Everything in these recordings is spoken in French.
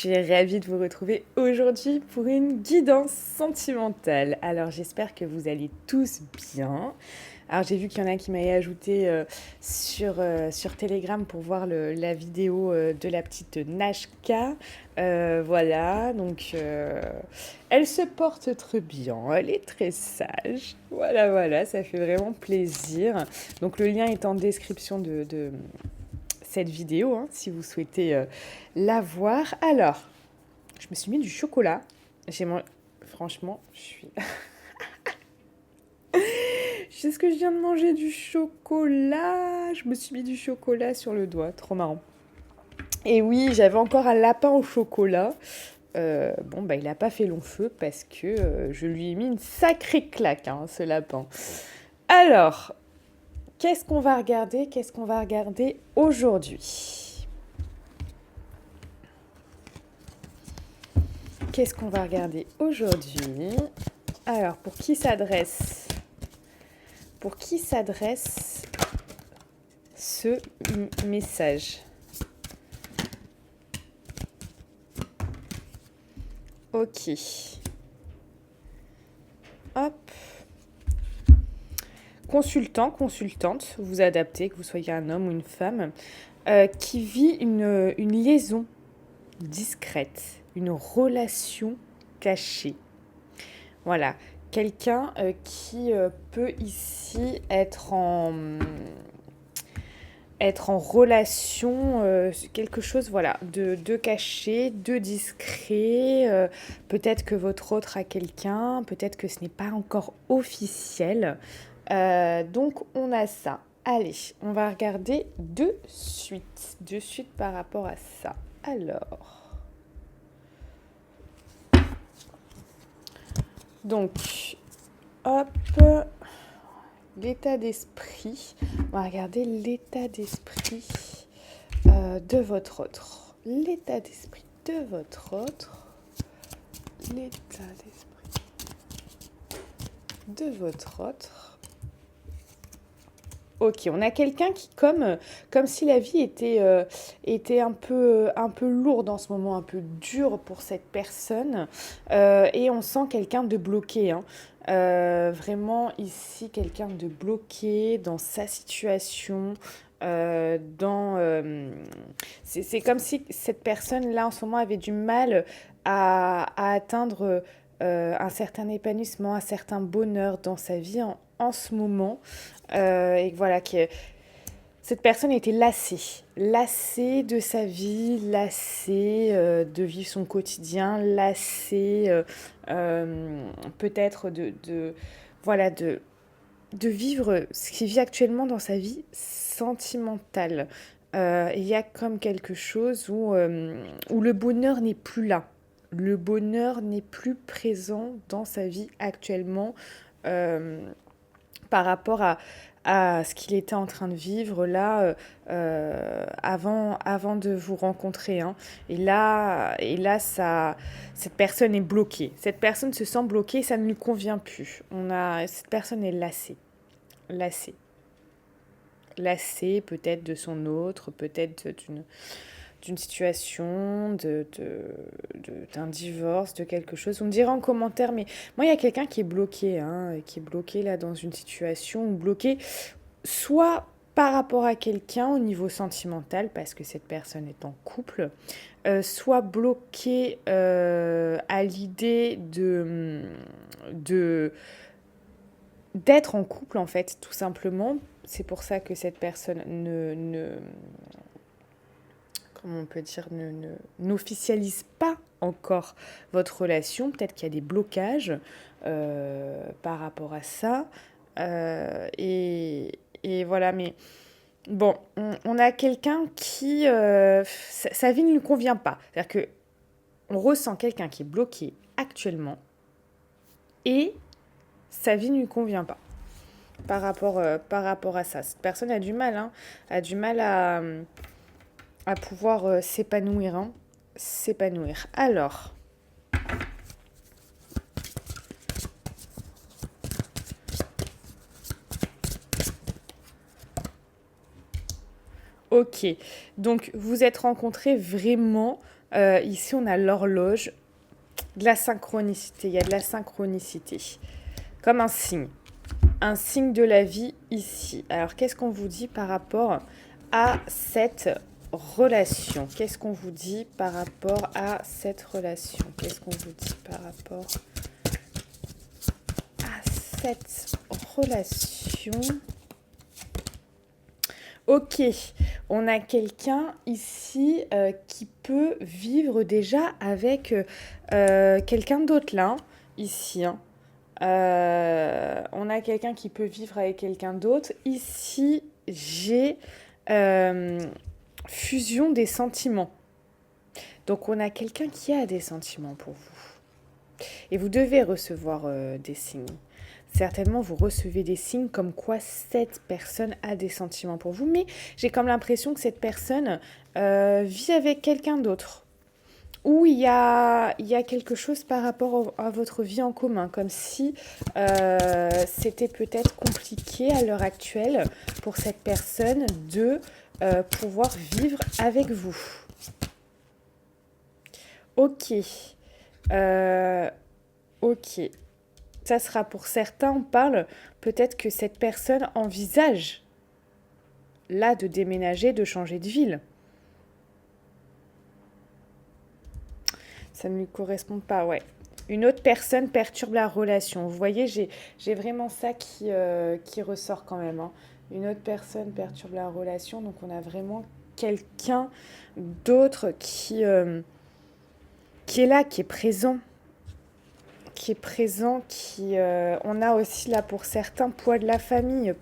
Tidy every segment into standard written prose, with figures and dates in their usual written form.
suis ravie de vous retrouver aujourd'hui pour une guidance sentimentale. Alors j'espère que vous allez tous bien. Alors j'ai vu qu'il y en a qui m'avaient ajouté sur Telegram pour voir la vidéo de la petite Nashka. Voilà, donc elle se porte très bien, elle est très sage. Voilà, ça fait vraiment plaisir. Donc le lien est en description de cette vidéo, hein, si vous souhaitez la voir. Alors, je me suis mis du chocolat. Franchement, je suis... Je sais ce que je viens de manger, du chocolat. Je me suis mis du chocolat sur le doigt, trop marrant. Et oui, j'avais encore un lapin au chocolat. Il n'a pas fait long feu parce que je lui ai mis une sacrée claque, hein, ce lapin. Alors, qu'est-ce qu'on va regarder aujourd'hui? Alors, pour qui s'adresse ce message? Ok. Hop. Consultant, consultante, vous adaptez, que vous soyez un homme ou une femme, qui vit une liaison discrète, une relation cachée. Voilà, quelqu'un qui peut ici être en relation, quelque chose voilà, de caché, de discret. Peut-être que votre autre a quelqu'un, peut-être que ce n'est pas encore officiel. Donc on a ça. Allez, on va regarder de suite par rapport à ça. Alors, donc, hop, l'état d'esprit. On va regarder l'état d'esprit de votre autre. L'état d'esprit de votre autre. L'état d'esprit de votre autre. Ok, on a quelqu'un qui, comme si la vie était un peu lourde en ce moment, un peu dure pour cette personne. Et on sent quelqu'un de bloqué, hein. Vraiment ici, quelqu'un de bloqué dans sa situation. C'est comme si cette personne-là, en ce moment, avait du mal à atteindre un certain épanouissement, un certain bonheur dans sa vie en ce moment. Et voilà, que cette personne était lassée de sa vie, lassée de vivre son quotidien, lassée peut-être voilà, de vivre ce qu'il vit actuellement dans sa vie sentimentale. Il y a comme quelque chose où le bonheur n'est plus là. Le bonheur n'est plus présent dans sa vie actuellement. Par rapport à ce qu'il était en train de vivre là avant de vous rencontrer, hein. Et là cette personne est bloquée. Cette personne se sent bloquée, ça ne lui convient plus. Cette personne est lassée. Lassée peut-être de son autre, peut-être d'une situation, d'un divorce, de quelque chose. Vous me direz en commentaire, mais moi, il y a quelqu'un qui est bloqué, hein, qui est bloqué là dans une situation, ou bloqué soit par rapport à quelqu'un au niveau sentimental, parce que cette personne est en couple, soit bloqué à l'idée d'être en couple, en fait, tout simplement. C'est pour ça que cette personne comment on peut dire, n'officialise pas encore votre relation. Peut-être qu'il y a des blocages par rapport à ça. Et voilà, mais bon, on a quelqu'un qui... sa vie ne lui convient pas. C'est-à-dire qu'on ressent quelqu'un qui est bloqué actuellement et sa vie ne lui convient pas par rapport à ça. Cette personne a du mal, hein, a du mal à pouvoir s'épanouir, hein. S'épanouir. Alors, ok. Donc, vous êtes rencontrés vraiment Ici, on a l'horloge, de la synchronicité. Il y a de la synchronicité. Comme un signe de la vie ici. Alors, qu'est-ce qu'on vous dit par rapport à cette relation? Qu'est-ce qu'on vous dit par rapport à cette relation? Qu'est-ce qu'on vous dit par rapport à cette relation? Ok, on a quelqu'un ici qui peut vivre déjà avec quelqu'un d'autre là, ici. Hein. On a quelqu'un qui peut vivre avec quelqu'un d'autre. Ici, j'ai fusion des sentiments. Donc, on a quelqu'un qui a des sentiments pour vous. Et vous devez recevoir des signes. Certainement, vous recevez des signes comme quoi cette personne a des sentiments pour vous. Mais j'ai comme l'impression que cette personne vit avec quelqu'un d'autre. Ou il y a quelque chose par rapport à votre vie en commun, comme si c'était peut-être compliqué à l'heure actuelle pour cette personne de pouvoir vivre avec vous. Ok. Ok. Ça sera pour certains, on parle peut-être que cette personne envisage là de déménager, de changer de ville. Ça ne lui correspond pas, ouais. Une autre personne perturbe la relation. Vous voyez, j'ai vraiment ça qui ressort quand même. Hein. Une autre personne perturbe la relation, donc on a vraiment quelqu'un d'autre qui est là, qui est présent. On a aussi là pour certains poids de la famille,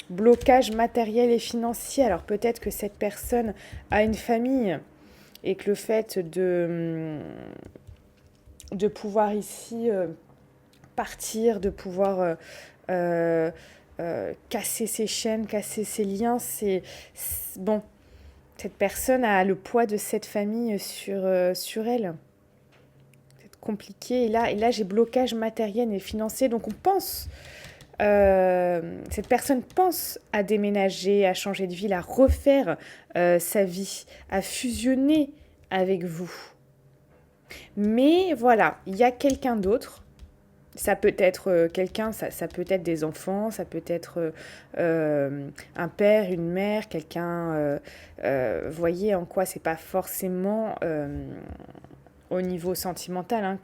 blocage matériel et financier. Alors peut-être que cette personne a une famille et que le fait de pouvoir ici partir, de pouvoir casser ses chaînes, casser ses liens, bon. Cette personne a le poids de cette famille sur elle. C'est compliqué. Et là j'ai blocage matériel et financier. Donc on pense, cette personne pense à déménager, à changer de ville, à refaire sa vie, à fusionner avec vous. Mais voilà, il y a quelqu'un d'autre. Ça peut être quelqu'un, ça peut être des enfants, ça peut être un père, une mère, quelqu'un. Voyez en quoi c'est pas forcément au niveau sentimental hein,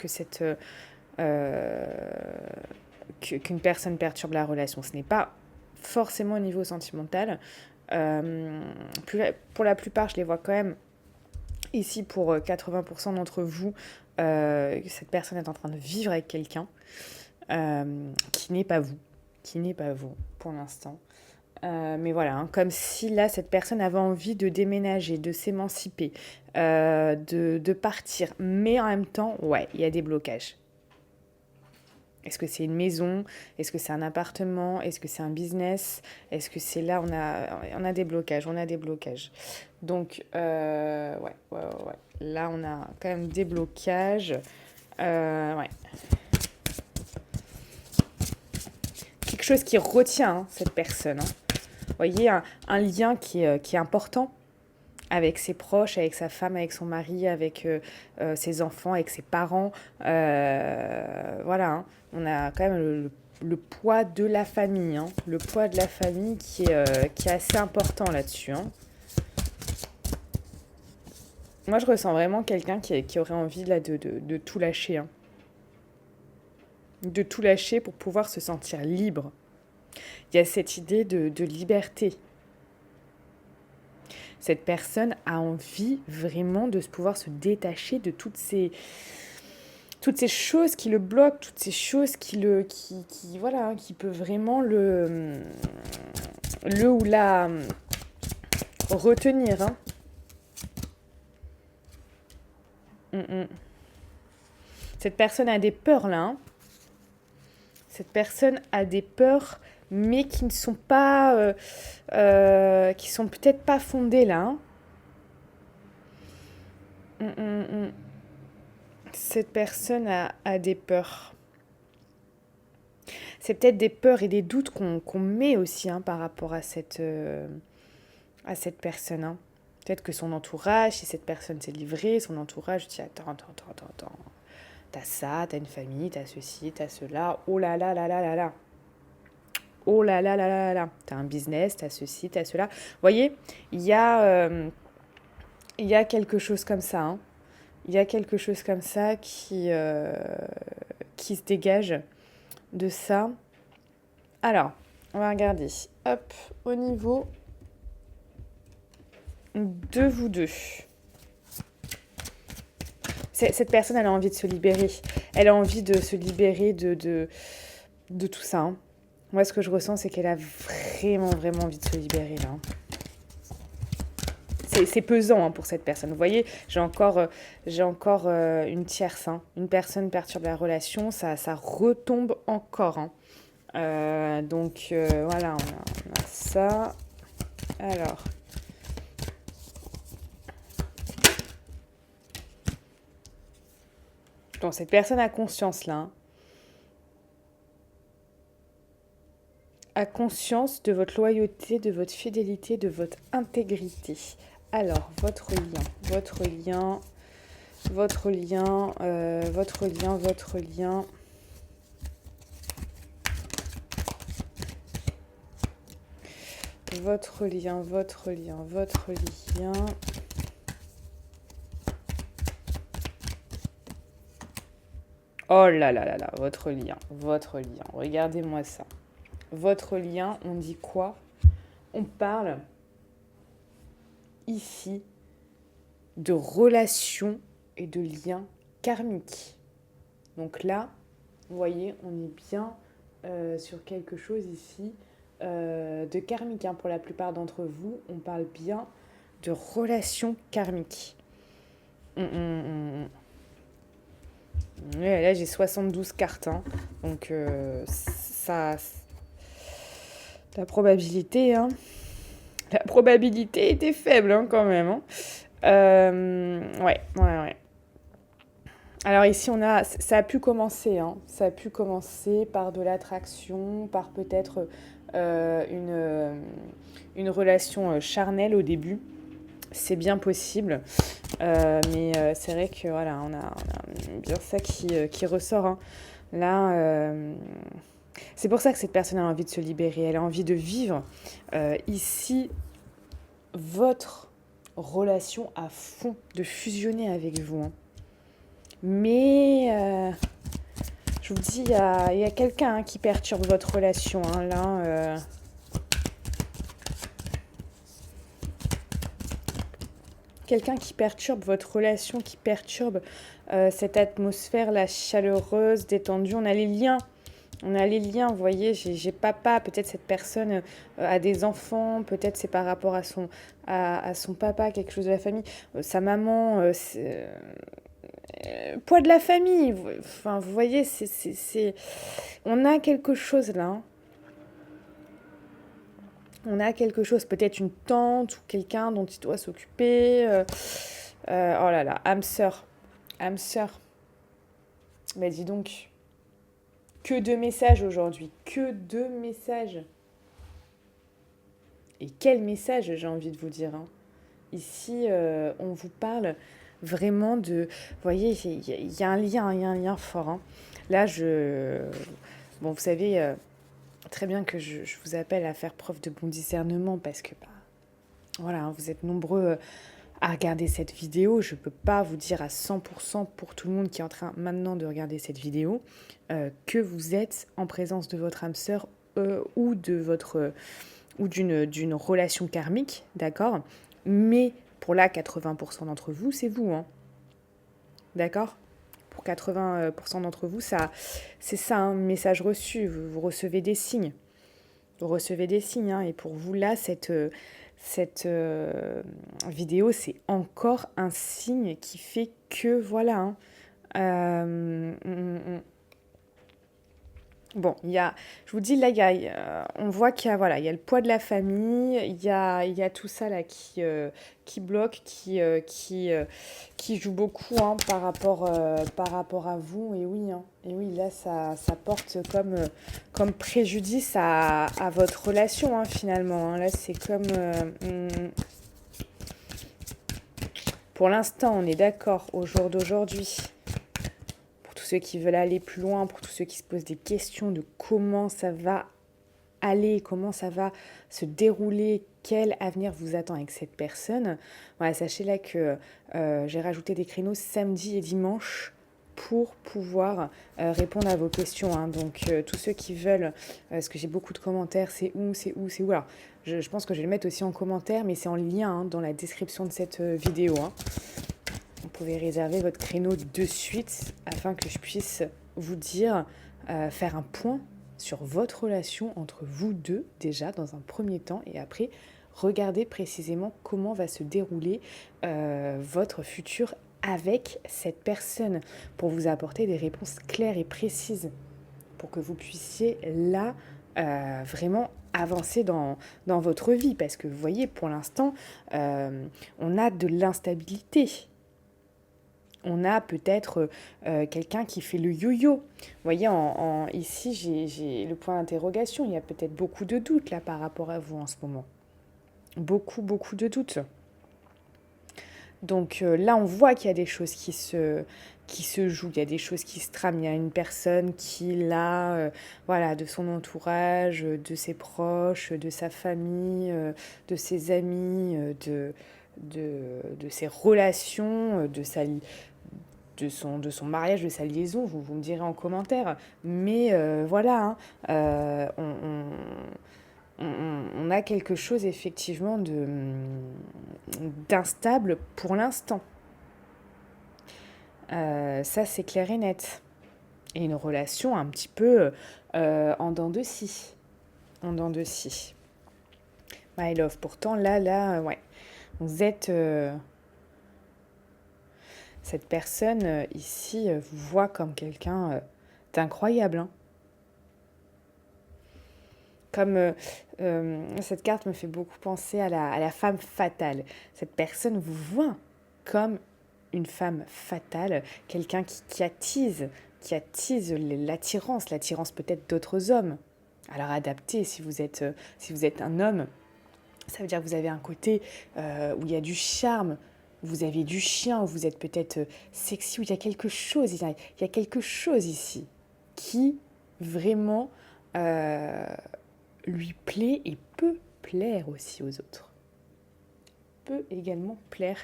qu'une personne perturbe la relation. Ce n'est pas forcément au niveau sentimental. Pour la plupart, je les vois quand même ici pour 80% d'entre vous. Cette personne est en train de vivre avec quelqu'un qui n'est pas vous pour l'instant. Mais voilà, hein, comme si là, cette personne avait envie de déménager, de s'émanciper, de partir. Mais en même temps, ouais, il y a des blocages. Est-ce que c'est une maison? Est-ce que c'est un appartement? Est-ce que c'est un business? Est-ce que c'est là, on a des blocages, Donc, ouais. Là, on a quand même des blocages. Ouais. Quelque chose qui retient hein, cette personne. Hein. Vous voyez, un lien qui est important avec ses proches, avec sa femme, avec son mari, avec ses enfants, avec ses parents. Voilà, hein. On a quand même le poids de la famille. Hein. Le poids de la famille qui est assez important là-dessus. Hein. Moi, je ressens vraiment quelqu'un qui aurait envie là, de tout lâcher. Hein. De tout lâcher pour pouvoir se sentir libre. Il y a cette idée de liberté. Cette personne a envie vraiment de pouvoir se détacher de toutes ces choses qui le bloquent, toutes ces choses qui voilà, qui peut vraiment le ou la retenir. Hein. Cette personne a des peurs là. Hein. Cette personne a des peurs, mais qui ne sont pas, qui sont peut-être pas fondées là. Hein. Cette personne a des peurs. C'est peut-être des peurs et des doutes qu'on met aussi hein, par rapport à cette personne. Hein. Peut-être que son entourage, si cette personne s'est livrée, son entourage dit attends. T'as ça, t'as une famille, t'as ceci, t'as cela. Oh là là là là là là. Oh là là là là là. T'as un business, t'as ceci, t'as cela. Vous voyez, il y a quelque chose comme ça. Hein. Il y a quelque chose comme ça qui se dégage de ça. Alors, on va regarder. Hop, au niveau de vous deux. Cette personne, elle a envie de se libérer. Elle a envie de se libérer de tout ça. Hein. Moi, ce que je ressens, c'est qu'elle a vraiment envie de se libérer, là. C'est pesant hein, pour cette personne. Vous voyez, j'ai encore une tierce. Hein. Une personne perturbe la relation, ça retombe encore. Hein. Donc, voilà, on a ça. Alors... Bon, cette personne a conscience là. Hein. A conscience de votre loyauté, de votre fidélité, de votre intégrité. Alors, votre lien. Oh là là là là, votre lien. Regardez-moi ça. Votre lien, on dit quoi? On parle ici de relations et de liens karmiques. Donc là, vous voyez, on est bien sur quelque chose ici de karmique. Hein. Pour la plupart d'entre vous, on parle bien de relations karmiques. Ouais, là, j'ai 72 cartes. Hein. Donc, ça... La probabilité, hein. La probabilité était faible, hein, quand même. Hein. Ouais. Alors ici, ça a pu commencer. Hein. Ça a pu commencer par de l'attraction, par peut-être une relation charnelle au début. C'est bien possible. Mais c'est vrai que voilà, on a bien ça qui ressort. Hein. Là, c'est pour ça que cette personne a envie de se libérer. Elle a envie de vivre ici votre relation à fond, de fusionner avec vous. Hein. Mais je vous dis, il y a quelqu'un hein, qui perturbe votre relation. Hein, là, quelqu'un qui perturbe votre relation, qui perturbe cette atmosphère là, chaleureuse, détendue. On a les liens, vous voyez, j'ai papa, peut-être cette personne a des enfants, peut-être c'est par rapport à son papa, quelque chose de la famille, sa maman, poids de la famille, enfin vous voyez, on a quelque chose là. Hein. On a quelque chose, peut-être une tante ou quelqu'un dont il doit s'occuper. Oh là là, âme sœur. Mais dis donc, que de messages aujourd'hui, que de messages. Et quel message, j'ai envie de vous dire. Hein. Ici, on vous parle vraiment de... Vous voyez, il y a un lien fort. Hein. Là, bon, vous savez... très bien que je vous appelle à faire preuve de bon discernement parce que voilà, hein, vous êtes nombreux à regarder cette vidéo. Je ne peux pas vous dire à 100% pour tout le monde qui est en train maintenant de regarder cette vidéo que vous êtes en présence de votre âme sœur ou d'une relation karmique, d'accord? Mais pour là, 80% d'entre vous, c'est vous, hein. D'accord? Pour 80% d'entre vous, c'est ça, un message reçu. Vous recevez des signes. Hein, et pour vous, là, cette vidéo, c'est encore un signe qui fait que, voilà. Hein, Bon, je vous dis, là, on voit qu'il y a, voilà, il y a le poids de la famille, il y a tout ça là qui bloque, qui joue beaucoup hein, par rapport à vous. Et oui, hein, là, ça porte comme préjudice à votre relation, hein, finalement. Hein. Là, c'est comme... Pour l'instant, on est d'accord au jour d'aujourd'hui. Pour tous ceux qui veulent aller plus loin, pour tous ceux qui se posent des questions de comment ça va aller, comment ça va se dérouler, quel avenir vous attend avec cette personne. Voilà, sachez là que j'ai rajouté des créneaux samedi et dimanche pour pouvoir répondre à vos questions. Hein. Donc tous ceux qui veulent, parce que j'ai beaucoup de commentaires, c'est où, c'est où, c'est où. Alors je pense que je vais le mettre aussi en commentaire, mais c'est en lien hein, dans la description de cette vidéo. Hein. Vous pouvez réserver votre créneau de suite afin que je puisse vous dire, faire un point sur votre relation entre vous deux déjà dans un premier temps et après regardez précisément comment va se dérouler votre futur avec cette personne pour vous apporter des réponses claires et précises pour que vous puissiez là vraiment avancer dans votre vie parce que vous voyez pour l'instant on a de l'instabilité. On a peut-être quelqu'un qui fait le yo-yo. Vous voyez, ici, j'ai le point d'interrogation. Il y a peut-être beaucoup de doutes là par rapport à vous en ce moment. Beaucoup, beaucoup de doutes. Donc là, on voit qu'il y a des choses qui se jouent, il y a des choses qui se trament. Il y a une personne qui, là, voilà, de son entourage, de ses proches, de sa famille, de ses amis, de ses relations, de son mariage, de sa liaison, vous me direz en commentaire. Mais voilà, hein, on a quelque chose effectivement d'instable pour l'instant. Ça, c'est clair et net. Et une relation un petit peu en dents de scie. En dents de scie. My love, pourtant, là, ouais. Vous êtes... cette personne ici vous voit comme quelqu'un d'incroyable. Hein. Comme cette carte me fait beaucoup penser à la femme fatale. Cette personne vous voit comme une femme fatale, quelqu'un qui attise l'attirance peut-être d'autres hommes. Alors adapté si vous êtes un homme, ça veut dire que vous avez un côté où il y a du charme, vous avez du chien, où vous êtes peut-être sexy, où il y a quelque chose, il y a quelque chose ici qui vraiment lui plaît et peut plaire aussi aux autres. Peut également plaire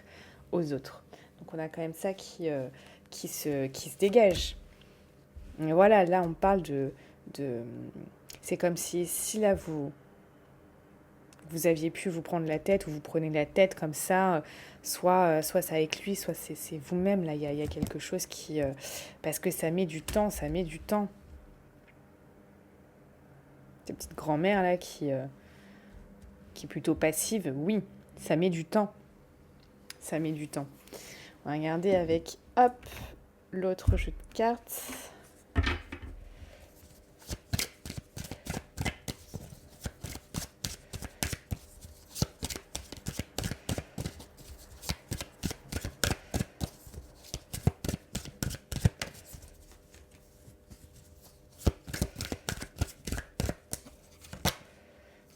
aux autres. Donc on a quand même ça qui se dégage. Et voilà, là on parle de c'est comme si là vous aviez pu vous prendre la tête ou vous prenez la tête comme ça, soit c'est avec lui, soit c'est vous-même. Là, il y a quelque chose qui... parce que ça met du temps. Cette petite grand-mère là qui est plutôt passive, oui, ça met du temps. Ça met du temps. On va regarder avec, hop, l'autre jeu de cartes.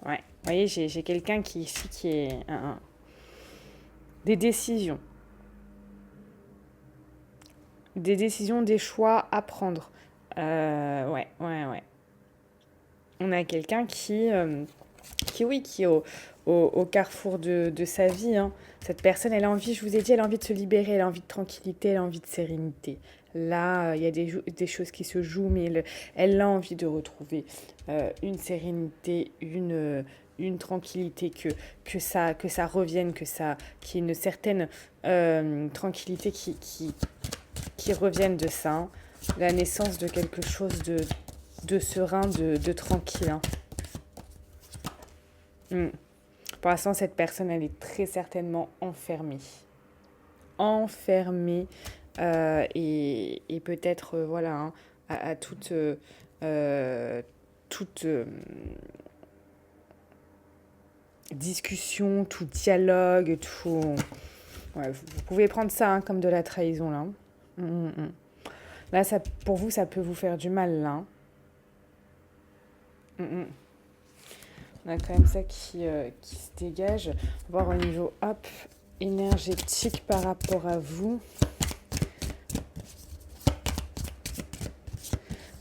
Ouais, vous voyez, j'ai quelqu'un qui est des décisions. Des décisions, des choix à prendre. Ouais. On a quelqu'un qui est au carrefour de sa vie. Hein. Cette personne, elle a envie, je vous ai dit, elle a envie de se libérer, elle a envie de tranquillité, elle a envie de sérénité. Là, il y a des choses qui se jouent, mais elle a envie de retrouver une sérénité, une tranquillité, que ça revienne, qu'il y ait une certaine tranquillité qui revienne de ça. Hein. La naissance de quelque chose de serein, de tranquille. Hein. Pour l'instant, cette personne, elle est très certainement enfermée. Et peut-être, voilà, hein, à toute discussion, tout dialogue, tout... Ouais, vous pouvez prendre ça hein, comme de la trahison, là. Là, ça, pour vous, ça peut vous faire du mal, là. On a quand même ça qui se dégage. On va voir au niveau, hop, énergétique par rapport à vous.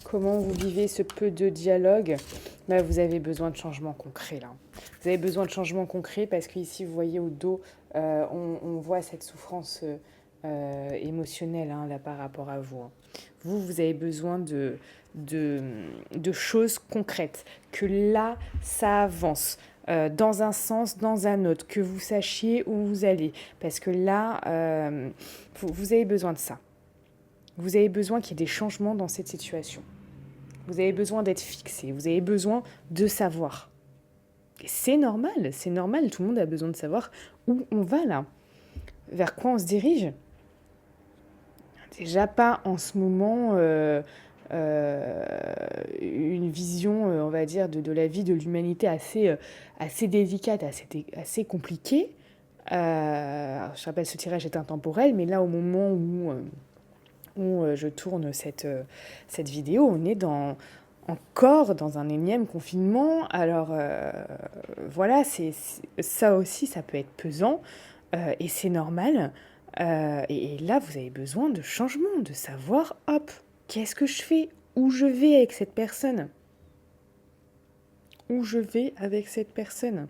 Comment vous vivez ce peu de dialogue? Vous avez besoin de changements concrets là. Vous avez besoin de changements concrets parce qu'ici, vous voyez au dos, on voit cette souffrance émotionnelle là par rapport à vous. Vous avez besoin de choses concrètes. Que là, ça avance. Dans un sens, dans un autre, que vous sachiez où vous allez. Parce que là, vous avez besoin de ça. Vous avez besoin qu'il y ait des changements dans cette situation. Vous avez besoin d'être fixé, vous avez besoin de savoir. Et c'est normal, tout le monde a besoin de savoir où on va là. Vers quoi on se dirige. Déjà pas en ce moment une vision, on va dire, de la vie de l'humanité assez délicate, assez compliquée. Je rappelle, ce tirage est intemporel, mais là, au moment où je tourne cette vidéo, on est encore dans un énième confinement. Alors voilà, ça aussi, ça peut être pesant et c'est normal. Et là, vous avez besoin de changement, de savoir, hop, qu'est-ce que je fais? Où je vais avec cette personne? Où je vais avec cette personne?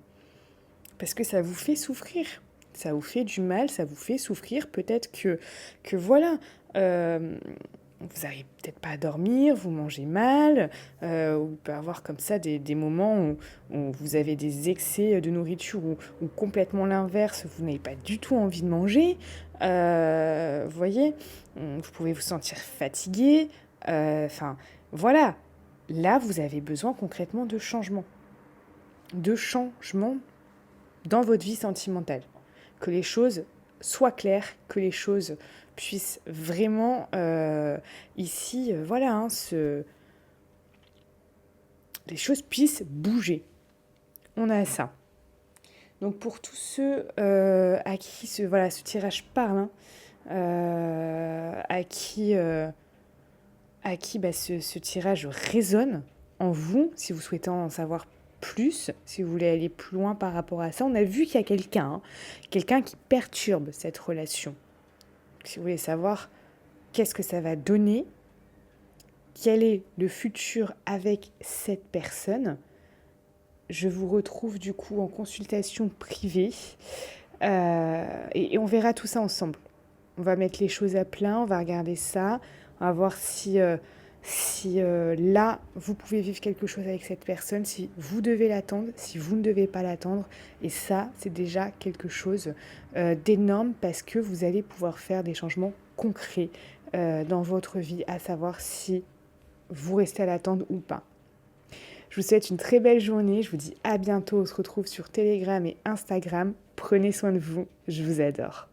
Parce que ça vous fait souffrir. Ça vous fait du mal, ça vous fait souffrir. Peut-être que voilà, vous n'arrivez peut-être pas à dormir, vous mangez mal, ou il peut y avoir comme ça des moments où vous avez des excès de nourriture ou complètement l'inverse, vous n'avez pas du tout envie de manger. Vous voyez, vous pouvez vous sentir fatigué. Enfin, voilà. Là, vous avez besoin concrètement de changement. De changement dans votre vie sentimentale. Que les choses soient claires, que les choses puissent vraiment, ici, voilà, les choses puissent bouger. On a ça. Donc pour tous ceux à qui ce tirage parle, à qui ce tirage résonne en vous, si vous souhaitez en savoir plus, si vous voulez aller plus loin par rapport à ça, on a vu qu'il y a quelqu'un qui perturbe cette relation. Si vous voulez savoir qu'est-ce que ça va donner, quel est le futur avec cette personne, je vous retrouve du coup en consultation privée et on verra tout ça ensemble. On va mettre les choses à plat, on va regarder ça, on va voir si là, vous pouvez vivre quelque chose avec cette personne, si vous devez l'attendre, si vous ne devez pas l'attendre. Et ça, c'est déjà quelque chose d'énorme parce que vous allez pouvoir faire des changements concrets dans votre vie, à savoir si vous restez à l'attendre ou pas. Je vous souhaite une très belle journée, je vous dis à bientôt, on se retrouve sur Telegram et Instagram. Prenez soin de vous, je vous adore.